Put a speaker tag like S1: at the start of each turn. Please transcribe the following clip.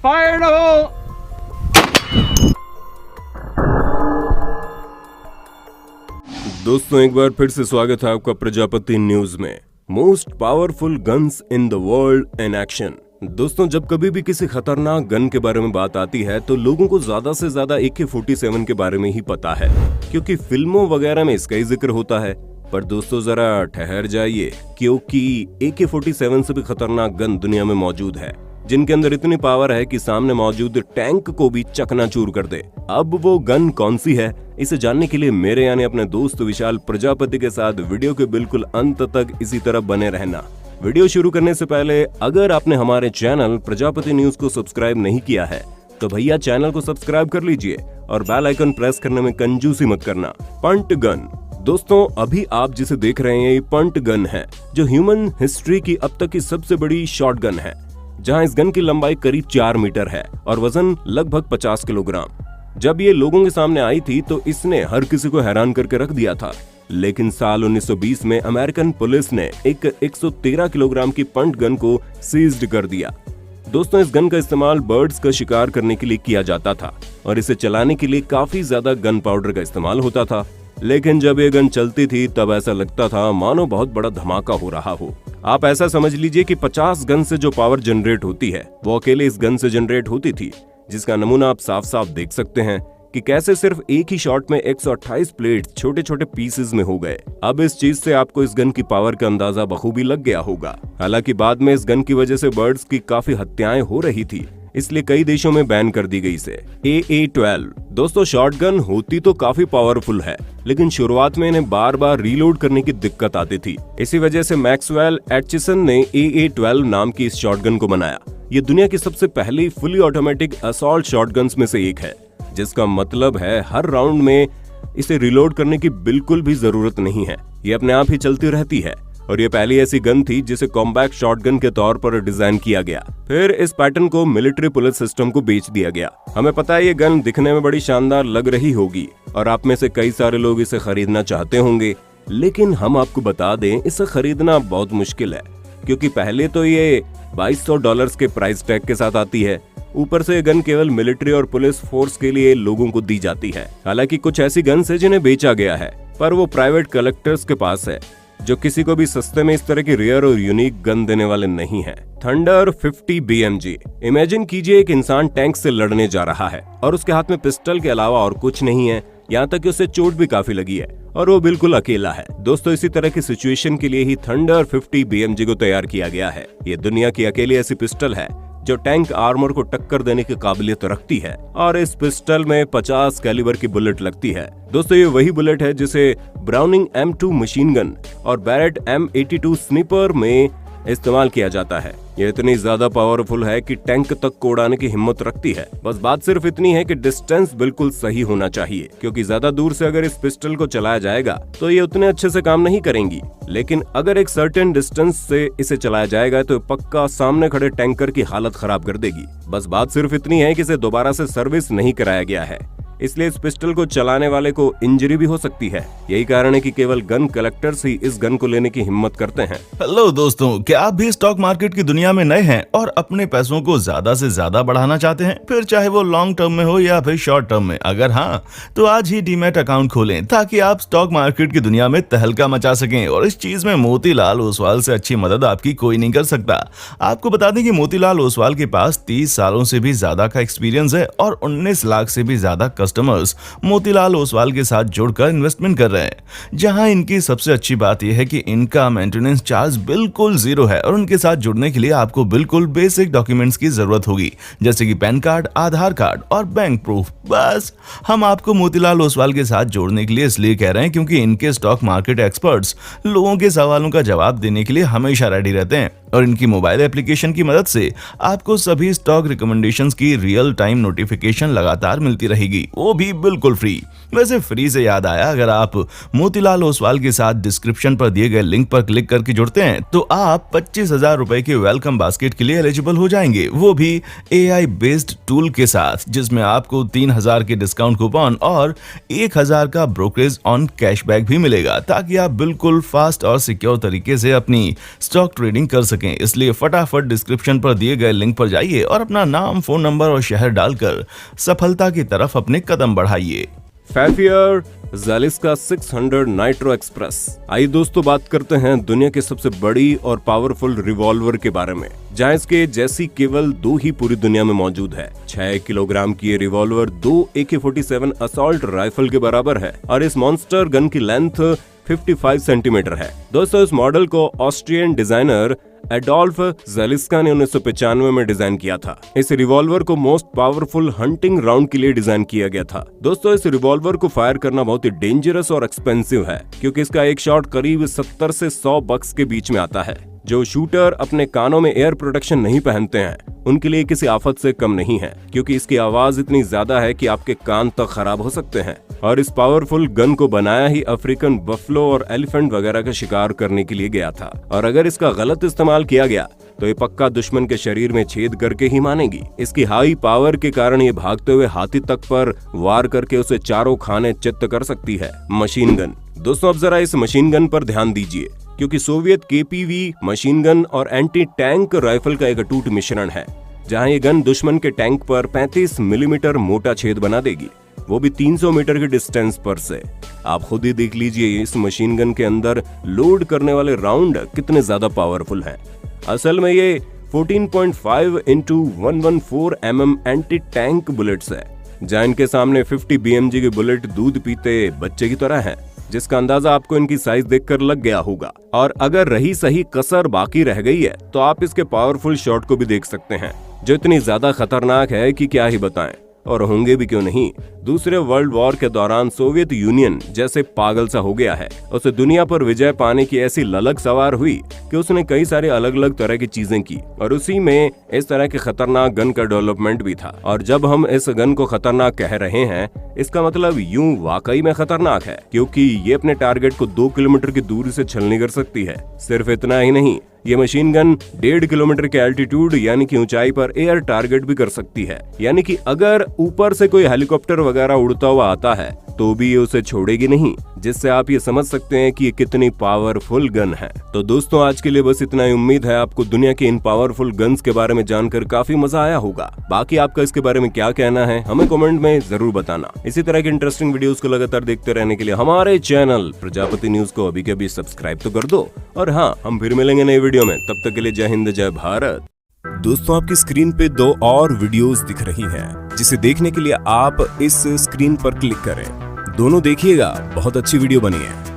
S1: Fire in the hole!
S2: दोस्तों एक बार फिर से स्वागत है आपका प्रजापति न्यूज में। Most powerful guns in the world in action. दोस्तों जब कभी भी किसी खतरनाक गन के बारे में बात आती है तो लोगों को ज्यादा से ज्यादा AK-47 के बारे में ही पता है, क्योंकि फिल्मों वगैरह में इसका ही जिक्र होता है। पर दोस्तों जरा ठहर जाइए, क्योंकि AK-47 से भी खतरनाक गन दुनिया में मौजूद है, जिनके अंदर इतनी पावर है कि सामने मौजूद टैंक को भी चकनाचूर कर दे। अब वो गन कौन सी है, इसे जानने के लिए मेरे यानी अपने दोस्त विशाल प्रजापति के साथ वीडियो के बिल्कुल अंत तक इसी तरह बने रहना। वीडियो शुरू करने से पहले अगर आपने हमारे चैनल प्रजापति न्यूज को सब्सक्राइब नहीं किया है तो भैया चैनल को सब्सक्राइब कर लीजिए और बेल आइकन प्रेस करने में कंजूसी मत करना। Punt gun. दोस्तों अभी आप जिसे देख रहे हैं ये पंट गन है, जो ह्यूमन हिस्ट्री की अब तक की सबसे बड़ी शॉर्ट गन है, जहां इस गन की लंबाई करीब 4 मीटर है और वजन लगभग 50 किलोग्राम। जब ये लोगों के सामने आई थी तो इसने हर किसी को हैरान करके रख दिया था, लेकिन साल 1920 में अमेरिकन पुलिस ने एक 113 किलोग्राम की पंट गन को सीज्ड कर दिया। दोस्तों इस गन का इस्तेमाल बर्ड्स का शिकार करने के लिए किया जाता था और इसे चलाने के लिए काफी ज्यादा गन पाउडर का इस्तेमाल होता था। लेकिन जब ये गन चलती थी तब ऐसा लगता था मानो बहुत बड़ा धमाका हो रहा हो। आप ऐसा समझ लीजिए कि 50 गन से जो पावर जनरेट होती है वो अकेले इस गन से जनरेट होती थी, जिसका नमूना आप साफ साफ देख सकते हैं कि कैसे सिर्फ एक ही शॉट में 128 प्लेट छोटे छोटे पीसेस में हो गए। अब इस चीज से आपको इस गन की पावर का अंदाजा बखूबी लग गया होगा। हालांकि बाद में इस गन की वजह से बर्ड्स की काफी हत्याएं हो रही थी, इसलिए कई देशों में बैन कर दी गई इसे। AA-12। दोस्तों शॉटगन होती तो काफी पावरफुल है, लेकिन शुरुआत में इन्हें बार बार रीलोड करने की दिक्कत आती थी। इसी वजह से मैक्सवेल एटचिसन ने AA-12 नाम की इस शॉटगन को बनाया। ये दुनिया की सबसे पहली फुली ऑटोमेटिक असॉल्ट शॉटगन्स में से एक है, जिसका मतलब है हर राउंड में इसे रिलोड करने की बिल्कुल भी जरूरत नहीं है, ये अपने आप ही चलती रहती है। और ये पहली ऐसी गन थी जिसे कॉम्बैक्ट शॉटगन के तौर पर डिजाइन किया गया। फिर इस पैटर्न को मिलिट्री पुलिस सिस्टम को बेच दिया गया। हमें पता है ये गन दिखने में बड़ी शानदार लग रही होगी और आप में से कई सारे लोग इसे खरीदना चाहते होंगे, लेकिन हम आपको बता दें इसे खरीदना बहुत मुश्किल है, क्योंकि पहले तो ये $2200 के प्राइस टैग के साथ आती है। ऊपर से ये गन केवल मिलिट्री और पुलिस फोर्स के लिए लोगों को दी जाती है। हालांकि कुछ ऐसी गन्स है जिन्हें बेचा गया है, पर वो प्राइवेट कलेक्टर्स के पास है, जो किसी को भी सस्ते में इस तरह की रेयर और यूनिक गन देने वाले नहीं हैं। Thunder 50 BMG। इमेजिन कीजिए एक इंसान टैंक से लड़ने जा रहा है और उसके हाथ में पिस्टल के अलावा और कुछ नहीं है, यहाँ तक कि उसे चोट भी काफी लगी है और वो बिल्कुल अकेला है। दोस्तों इसी तरह की सिचुएशन के लिए ही थंडर 50 BMG को तैयार किया गया है। ये दुनिया की अकेली ऐसी पिस्टल है जो टैंक आर्मर को टक्कर देने की काबिलियत रखती है और इस पिस्टल में 50 कैलिबर की बुलेट लगती है। दोस्तों ये वही बुलेट है जिसे ब्राउनिंग M2 मशीन गन और बैरेट M82 स्निपर में इस्तेमाल किया जाता है। ये इतनी ज्यादा पावरफुल है कि टैंक तक को उड़ाने की हिम्मत रखती है। बस बात सिर्फ इतनी है कि डिस्टेंस बिल्कुल सही होना चाहिए, क्योंकि ज्यादा दूर से अगर इस पिस्टल को चलाया जाएगा तो ये उतने अच्छे से काम नहीं करेंगी, लेकिन अगर एक सर्टेन डिस्टेंस से इसे चलाया जाएगा तो पक्का सामने खड़े टैंकर की हालत खराब कर देगी। बस बात सिर्फ इतनी है कि इसे दोबारा से सर्विस नहीं कराया गया है, इसलिए इस पिस्टल को चलाने वाले को इंजरी भी हो सकती है। यही कारण है कि केवल गन कलेक्टर्स ही इस गन को लेने की हिम्मत करते हैं।
S3: हेलो दोस्तों, क्या आप भी स्टॉक मार्केट की दुनिया में नए हैं और अपने पैसों को ज्यादा से ज्यादा बढ़ाना चाहते हैं, फिर चाहे वो लॉन्ग टर्म में हो या फिर शॉर्ट टर्म में? अगर हाँ, तो आज ही डीमैट अकाउंट खोलें ताकि आप स्टॉक मार्केट की दुनिया में तहलका मचा सकें। और इस चीज में मोतीलाल ओसवाल से अच्छी मदद आपकी कोई नहीं कर सकता। आपको बता दें कि मोतीलाल ओसवाल के पास 30 सालों से भी ज्यादा का एक्सपीरियंस है और 19 लाख से भी ज्यादा कस्टमर्स मोतीलाल ओसवाल के साथ जुड़कर इन्वेस्टमेंट कर रहे हैं। जहां इनकी सबसे अच्छी बात यह है कि इनका मेंटेनेंस चार्ज बिल्कुल जीरो है और उनके साथ जुड़ने के लिए आपको बिल्कुल बेसिक डॉक्यूमेंट्स की जरूरत होगी, जैसे कि पैन कार्ड, आधार कार्ड और बैंक प्रूफ। बस हम आपको मोतीलाल ओसवाल के साथ जोड़ने के लिए इसलिए कह रहे हैं क्योंकि इनके स्टॉक मार्केट एक्सपर्ट्स लोगों के सवालों का जवाब देने के लिए हमेशा रेडी रहते हैं और इनकी मोबाइल एप्लीकेशन की मदद से आपको सभी स्टॉक रिकमेंडेशंस की रियल टाइम नोटिफिकेशन लगातार मिलती रहेगी, वो भी बिल्कुल फ्री। वैसे फ्री से याद आया, अगर आप मोतीलाल ओसवाल के साथ डिस्क्रिप्शन पर दिए गए लिंक पर क्लिक करके जुड़ते हैं तो आप 25,000 रुपए के वेलकम बास्केट के लिए एलिजिबल हो जाएंगे, वो भी AI बेस्ड टूल के साथ, जिसमें आपको 3,000 के डिस्काउंट कूपन और 1,000 का ब्रोकरेज ऑन कैशबैक भी मिलेगा, ताकि आप बिल्कुल फास्ट और सिक्योर तरीके से अपनी स्टॉक ट्रेडिंग कर सकें। सकें, इसलिए फटाफट डिस्क्रिप्शन पर दिए गए लिंक पर जाइए और अपना नाम, फोन नंबर और शहर डालकर सफलता की तरफ अपने कदम बढ़ाइए।
S2: फैफियर ज़ालिस्का 600 नाइट्रो एक्सप्रेस। आइए दोस्तों बात करते हैं दुनिया की सबसे बड़ी और पावरफुल रिवॉल्वर के बारे में, जहां इसके जैसी केवल 2 ही पूरी दुनिया में मौजूद है। 6 किलोग्राम की ये रिवॉल्वर 2 AK-47 असॉल्ट राइफल के बराबर है और इस मॉन्स्टर गन की लेंथ 55 सेंटीमीटर है। दोस्तों इस मॉडल को ऑस्ट्रियन डिजाइनर एडोल्फ ज़ालिस्का ने 1995 में डिजाइन किया था। इस रिवॉल्वर को मोस्ट पावरफुल हंटिंग राउंड के लिए डिजाइन किया गया था। दोस्तों इस रिवॉल्वर को फायर करना बहुत ही डेंजरस और एक्सपेंसिव है, क्योंकि इसका एक शॉट करीब 70 से 100 बक्स के बीच में आता है। जो शूटर अपने कानों में एयर प्रोटेक्शन नहीं पहनते हैं उनके लिए किसी आफत से कम नहीं है, क्योंकि इसकी आवाज इतनी ज्यादा है कि आपके कान तक खराब हो सकते हैं। और इस पावरफुल गन को बनाया ही अफ्रीकन बफलो और एलिफेंट वगैरह का शिकार करने के लिए गया था, और अगर इसका गलत इस्तेमाल किया गया तो ये पक्का दुश्मन के शरीर में छेद करके ही मानेगी। इसकी हाई पावर के कारण ये भागते हुए हाथी तक पर वार करके उसे चारों खाने चित्त कर सकती है। Machine gun. दोस्तों अब जरा इस मशीन गन पर ध्यान दीजिए, क्योंकि सोवियत KPV मशीन गन और एंटी टैंक राइफल का एक अटूट मिश्रण है, जहां ये गन दुश्मन के टैंक पर 35 मिलीमीटर मोटा छेद बना देगी, वो भी 300 मीटर की डिस्टेंस पर से। आप खुद ही देख लीजिए इस मशीन गन के अंदर लोड करने वाले राउंड कितने ज्यादा पावरफुल हैं। असल में ये 14.5 × 114 mm एंटी टैंक बुलेट्स है, जहां इनके सामने 50 BMG की बुलेट दूध पीते बच्चे की तरह है, जिसका अंदाजा आपको इनकी साइज देखकर लग गया होगा। और अगर रही सही कसर बाकी रह गई है तो आप इसके पावरफुल शॉट को भी देख सकते हैं, जो इतनी ज्यादा खतरनाक है कि क्या ही बताएं, और होंगे भी क्यों नहीं। दूसरे वर्ल्ड वॉर के दौरान सोवियत यूनियन जैसे पागल सा हो गया है, उसे दुनिया पर विजय पाने की ऐसी ललक सवार हुई कि उसने कई सारे अलग अलग तरह की चीजें की, और उसी में इस तरह के खतरनाक गन का डेवलपमेंट भी था। और जब हम इस गन को खतरनाक कह रहे हैं, इसका मतलब यूं वाकई में खतरनाक है, क्योंकि ये अपने टारगेट को 2 किलोमीटर की दूरी से छलनी कर सकती है। सिर्फ इतना ही नहीं, ये मशीन गन 1.5 किलोमीटर के एल्टीट्यूड यानी कि ऊंचाई पर एयर टारगेट भी कर सकती है, यानी कि अगर ऊपर से कोई हेलीकॉप्टर वगैरह उड़ता हुआ आता है तो भी ये उसे छोड़ेगी नहीं, जिससे आप ये समझ सकते हैं कि ये कितनी पावरफुल गन है। तो दोस्तों आज के लिए बस इतना ही। उम्मीद है आपको दुनिया के इन पावरफुल गन्स के बारे में जानकर काफी मजा आया होगा। बाकी आपका इसके बारे में क्या कहना है हमें कमेंट में जरूर बताना। इसी तरह की इंटरेस्टिंग वीडियोस को लगातार देखते रहने के लिए हमारे चैनल प्रजापति न्यूज को अभी के अभी सब्सक्राइब तो कर दो। और हाँ, हम फिर मिलेंगे नए वीडियो में, तब तक के लिए जय हिंद जय भारत। दोस्तों आपकी स्क्रीन पे 2 और वीडियोस दिख रही हैं, जिसे देखने के लिए आप इस स्क्रीन पर क्लिक करें। दोनों देखिएगा, बहुत अच्छी वीडियो बनी है।